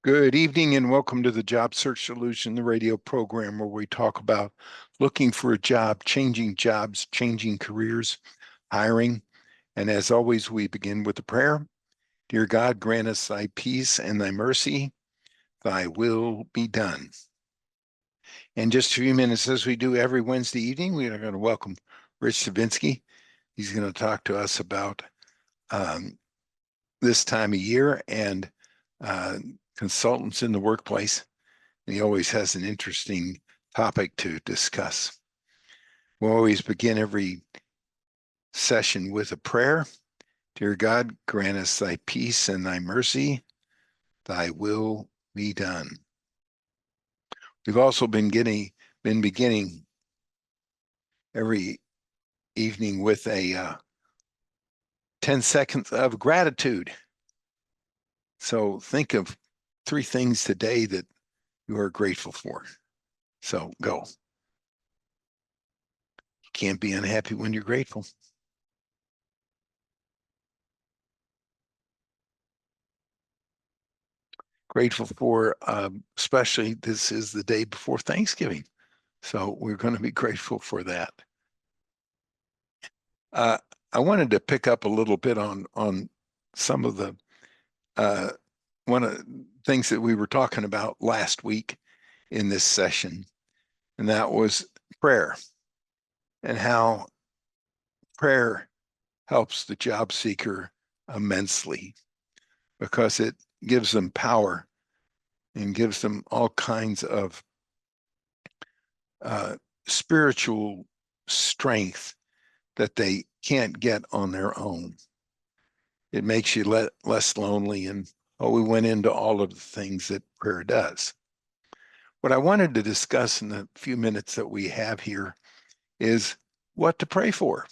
Good evening and welcome to the Job Search Solution, the radio program where we talk about looking for a job, changing jobs, changing careers, hiring. And as always, we begin with a prayer. Dear God, grant us thy peace and thy mercy, thy will be done. In just a few minutes, as we do every Wednesday evening, we are going to welcome Rich Savinsky. He's going to talk to us about this time of year and uh, consultants in the workplace. And he always has an interesting topic to discuss. We'll always begin every session with a prayer. Dear God, grant us thy peace and thy mercy, thy will be done. We've also been beginning every evening with a 10 seconds of gratitude. So think of 3 things today that you are grateful for. So go. You can't be unhappy when you're grateful. Grateful for, especially this is the day before Thanksgiving. So we're going to be grateful for that. Uh, I wanted to pick up a little bit on some of the one of the things that we were talking about last week in this session, and that was prayer and how prayer helps the job seeker immensely because it gives them power and gives them all kinds of spiritual strength that they can't get on their own. It makes you less lonely. And we went into all of the things that prayer does. What I wanted to discuss in the few minutes that we have here is what to pray for.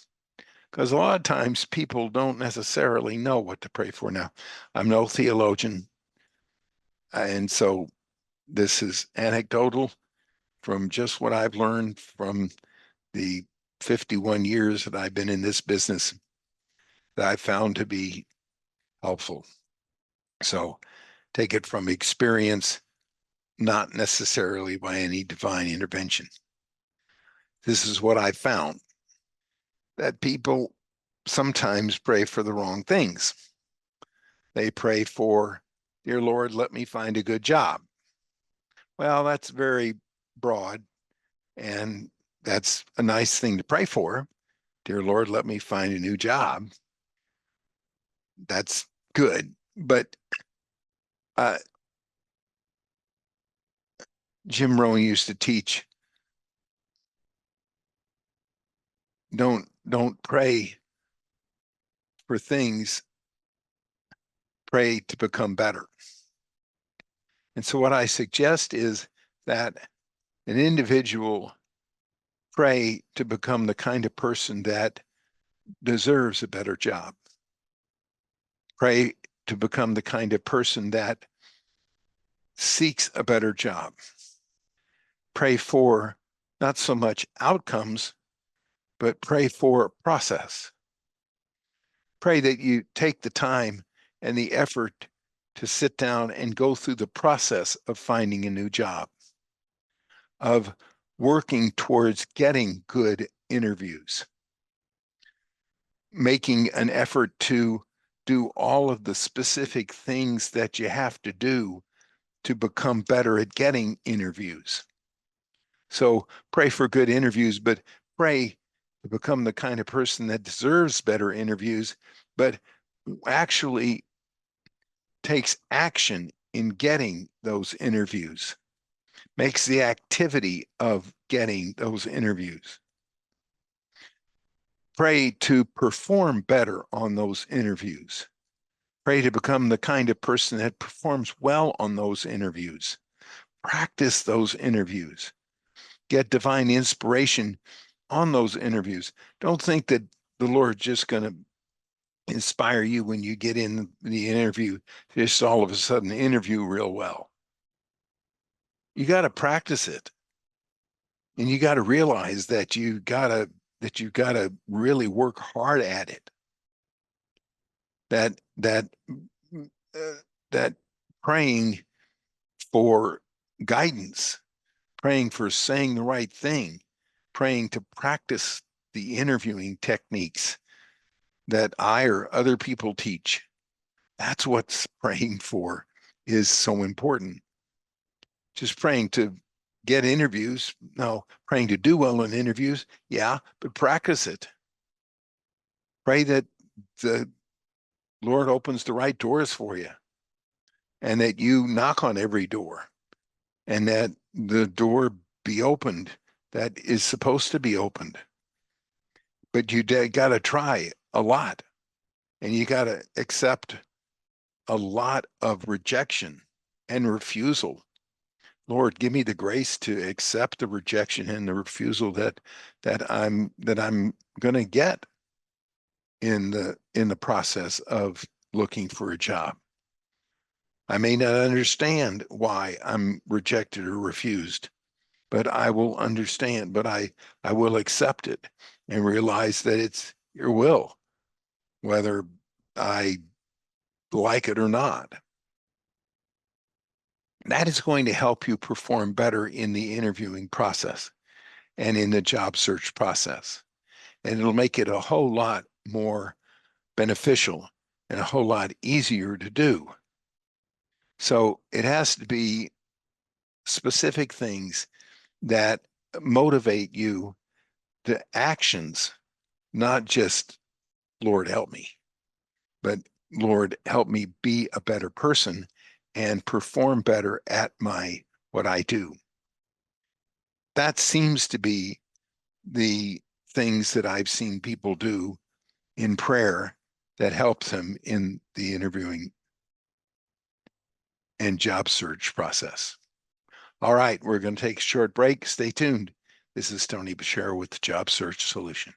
Because a lot of times people don't necessarily know what to pray for. Now, I'm no theologian, and so this is anecdotal from just what I've learned from the 51 years that I've been in this business that I found to be helpful. So take it from experience, not necessarily by any divine intervention. This is what I found, that people sometimes pray for the wrong things. They pray for, dear Lord, let me find a good job. Well, that's very broad, and that's a nice thing to pray for. Dear Lord, let me find a new job. That's good. But uh, Jim Rohn used to teach, don't pray for things, pray to become better. And so what I suggest is that an individual pray to become the kind of person that deserves a better job. Pray to become the kind of person that seeks a better job. Pray for not so much outcomes, but pray for a process. Pray that you take the time and the effort to sit down and go through the process of finding a new job, of working towards getting good interviews, making an effort to do all of the specific things that you have to do to become better at getting interviews. So pray for good interviews, but pray to become the kind of person that deserves better interviews, but actually takes action in getting those interviews, makes the activity of getting those interviews. Pray to perform better on those interviews. Pray to become the kind of person that performs well on those interviews. Practice those interviews. Get divine inspiration on those interviews. Don't think that the Lord's just going to inspire you when you get in the interview, just all of a sudden interview real well. You got to practice it. And you got to realize that you got to really work hard at it. That uh, that praying for guidance, praying for saying the right thing, praying to practice the interviewing techniques that I or other people teach. That's what praying for is so important. Just praying to get interviews, no, praying to do well in interviews, yeah, but practice it. Pray that the Lord opens the right doors for you and that you knock on every door and that the door be opened that is supposed to be opened. But you got to try a lot and you got to accept a lot of rejection and refusal. Lord, give me the grace to accept the rejection and the refusal that I'm going to get in the process of looking for a job. I may not understand why I'm rejected or refused, but I will understand, but I will accept it and realize that it's your will, whether I like it or not. That is going to help you perform better in the interviewing process and in the job search process. And it'll make it a whole lot more beneficial and a whole lot easier to do. So it has to be specific things that motivate you, the actions, not just, Lord, help me, but Lord, help me be a better person and perform better at what I do. That seems to be the things that I've seen people do in prayer that helps them in the interviewing and job search process. All right, we're going to take a short break. Stay tuned. This is Tony Bashir with the Job Search Solution.